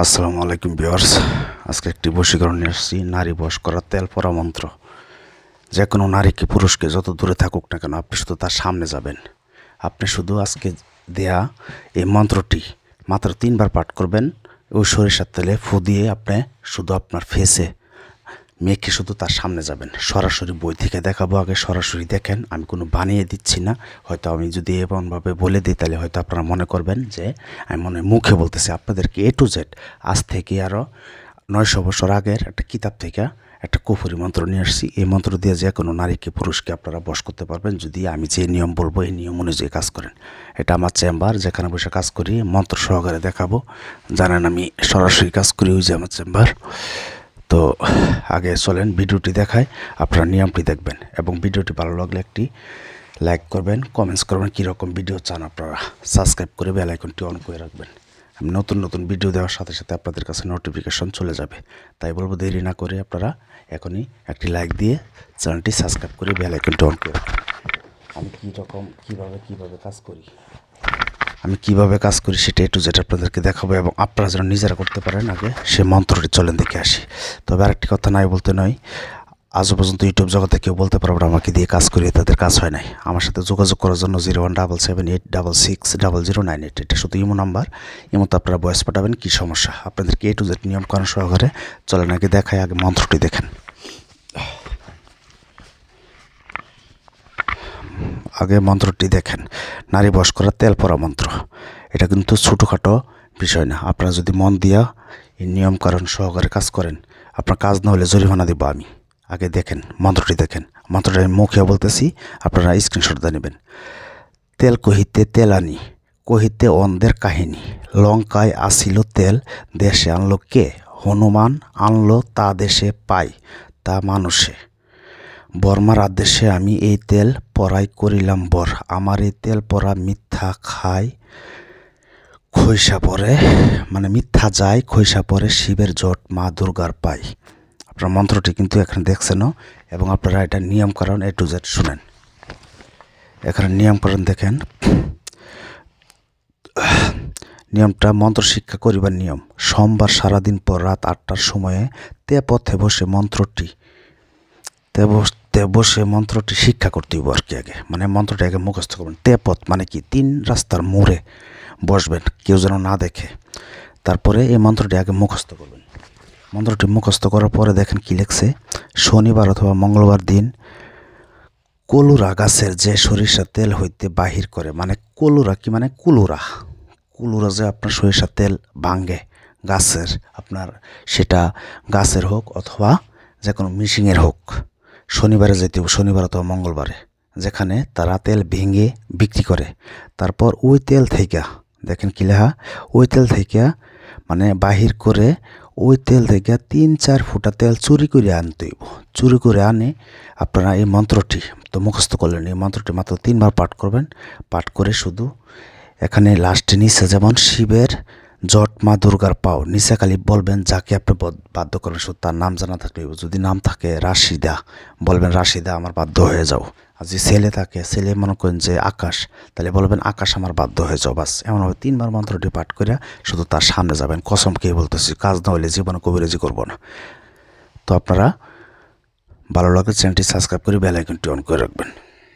আসসালামু আলাইকুম ভিউয়ার্স। আজকে একটি বশীকরণ নিয়ে আসছি, নারী বশ করা তেল পরা মন্ত্র। যে কোনো নারীকে পুরুষকে যত দূরে থাকুক না কেন, আপনি শুধু তার সামনে যাবেন। আপনি শুধু আজকে দেয়া এই মন্ত্রটি মাত্র 3 বার পাঠ করবেন। ওই সরিষার তেলে ফু দিয়ে আপনি শুধু আপনার ফেসে মেখে শুধু তার সামনে যাবেন। সরাসরি বই থেকে দেখাবো, আগে সরাসরি দেখেন। আমি কোনো বানিয়ে দিচ্ছি না। হয়তো আমি যদি এমনভাবে বলে দিই তাহলে হয়তো আপনারা মনে করবেন যে আমি মনে মুখে বলতেছি। আপনাদেরকে A to Z আজ থেকে আরও 900 বছর আগের একটা কিতাব থেকে একটা কুফরি মন্ত্র নিয়ে আসছি। এই মন্ত্র দিয়ে যে কোনো নারীকে পুরুষকে আপনারা বশ করতে পারবেন যদি আমি যে নিয়ম বলবো এই নিয়ম অনুযায়ী কাজ করেন। এটা আমার চেম্বার, যেখানে বসে কাজ করি, মন্ত্র সহকারে দেখাবো। জানেন আমি সরাসরি কাজ করি, ওই যে আমার চেম্বার। তো আগে চলেন ভিডিওটি দেখায়, আপনারা নিয়মটি দেখবেন এবং ভিডিওটি ভালো লাগলে একটি লাইক করবেন, কমেন্টস করবেন কীরকম ভিডিও চান আপনারা, সাবস্ক্রাইব করে বেল আইকনটি অন করে রাখবেন। আমি নতুন নতুন ভিডিও দেওয়ার সাথে সাথে আপনাদের কাছে নোটিফিকেশন চলে যাবে। তাই বলবো দেরি না করে আপনারা এখনই একটি লাইক দিয়ে চ্যানেলটি সাবস্ক্রাইব করে বেল আইকনটি অন করে রাখবেন। আমি কীভাবে কাজ করি সেটা A to Z আপনাদেরকে দেখাবো এবং আপনারা যেন নিজেরা করতে পারেন। আগে সে মন্ত্রটি চলেন দেখে আসি। তবে আরেকটি কথা নাই বলতে নয়, আজও পর্যন্ত ইউটিউব জগতে কেউ বলতে পারবে আমাকে দিয়ে কাজ করিয়ে তাদের কাজ হয় নাই। আমার সাথে যোগাযোগ করার জন্য 0177866098, এটা শুধু ইমো নাম্বার। ইমোতে আপনারা ভয়েস পাঠাবেন কী সমস্যা। আপনাদেরকে A to Z নিয়ম কানুন সহকারে চলেন আগে দেখায়, আগে মন্ত্রটি দেখেন। আগে মন্ত্রটি দেখেন, নারী বশ করা তেল পরা মন্ত্র। এটা কিন্তু ছোটোখাটো বিষয় না। আপনারা যদি মন দিয়া এই নিয়ম কারণ সহকারে কাজ করেন, আপনার কাজ না হলে জরিমানা দেবো আমি। আগে দেখেন মন্ত্রটি দেখেন। মন্ত্রটা আমি মুখে বলতেছি, আপনারা স্ক্রিনশট দিয়ে নেবেন। তেল কহিতে তেল আনি, কহিতে অন্ধের কাহিনী। লঙ্কায় আসিল তেল, দেশে আনলো কে? হনুমান আনলো তা দেশে পাই, তা মানুষে। বর্মার আদেশে আমি এই তেল পরাই করিলাম বর। আমার এই তেল পরা মিথ্যা খায় খৈসা পরে, মানে মিথ্যা যায় খৈসা পরে, শিবের জট মা দুর্গার পাই। আপনার মন্ত্রটি কিন্তু এখানে দেখছেনও এবং আপনারা এটা নিয়মকরণ A to Z শুনেন। এখানে নিয়মকরণ দেখেন। নিয়মটা মন্ত্র শিক্ষা করিবার নিয়ম। সোমবার সারাদিন পর রাত 8টার সময়ে পথে বসে মন্ত্রটি শিক্ষা করতে হইব আর কি। আগে মানে মন্ত্রটি আগে মুখস্থ করবেন। পথ মানে কি? 3 রাস্তার মোড়ে বসবেন, কেউ যেন না দেখে। তারপরে এই মন্ত্রটি আগে মুখস্থ করবেন। মন্ত্রটি মুখস্থ করার পরে দেখেন কি লেখছে। শনিবার অথবা মঙ্গলবার দিন কলুরা গাছের যে সরিষা তেল হইতে বাহির করে, মানে কলুরা কি মানে কুলুরা যে আপনার সরিষা তেল ভাঙ্গে গাছের, আপনার সেটা গাছের হোক অথবা যে কোনো মিশিংয়ের হোক, শনিবারে যেতে হবে, শনিবার অথবা মঙ্গলবারে, যেখানে তারা তেল ভেঙে বিক্রি করে। তারপর ওই তেল থেকে দেখেন কি লেখা, ওই তেল থেকে মানে বাহির করে ওই তেল থেকে 3-4 ফুটা তেল চুরি করে আনতে হইব। চুরি করে আনে আপনারা এই মন্ত্রটি তো মুখস্থ করলেন। এই মন্ত্রটি মাত্র 3 বার পাঠ করবেন। পাঠ করে শুধু এখানে লাস্টে নিচে যেমন শিবের জট মা দুর্গার পাও, নিচে খালি বলবেন যাকে আপনি বাধ্য করবেন, শুধু তার নাম জানা থাকলে। যদি নাম থাকে রাশিদা, বলবেন রাশিদা আমার বাধ্য হয়ে যাও। আর যদি ছেলে থাকে, ছেলে মনে করেন যে আকাশ, তাহলে বলবেন আকাশ আমার বাধ্য হয়ে যাও। বাস এমনভাবে 3 বার মন্ত্রটি পাঠ করে শুধু তার সামনে যাবেন। কসম কে বলতেছি, কাজ না হলে জীবনে কবিরাজি করবো না। তো আপনারা ভালো লাগে চ্যানেলটি সাবস্ক্রাইব করে বেল আইকনটি অন করে রাখবেন।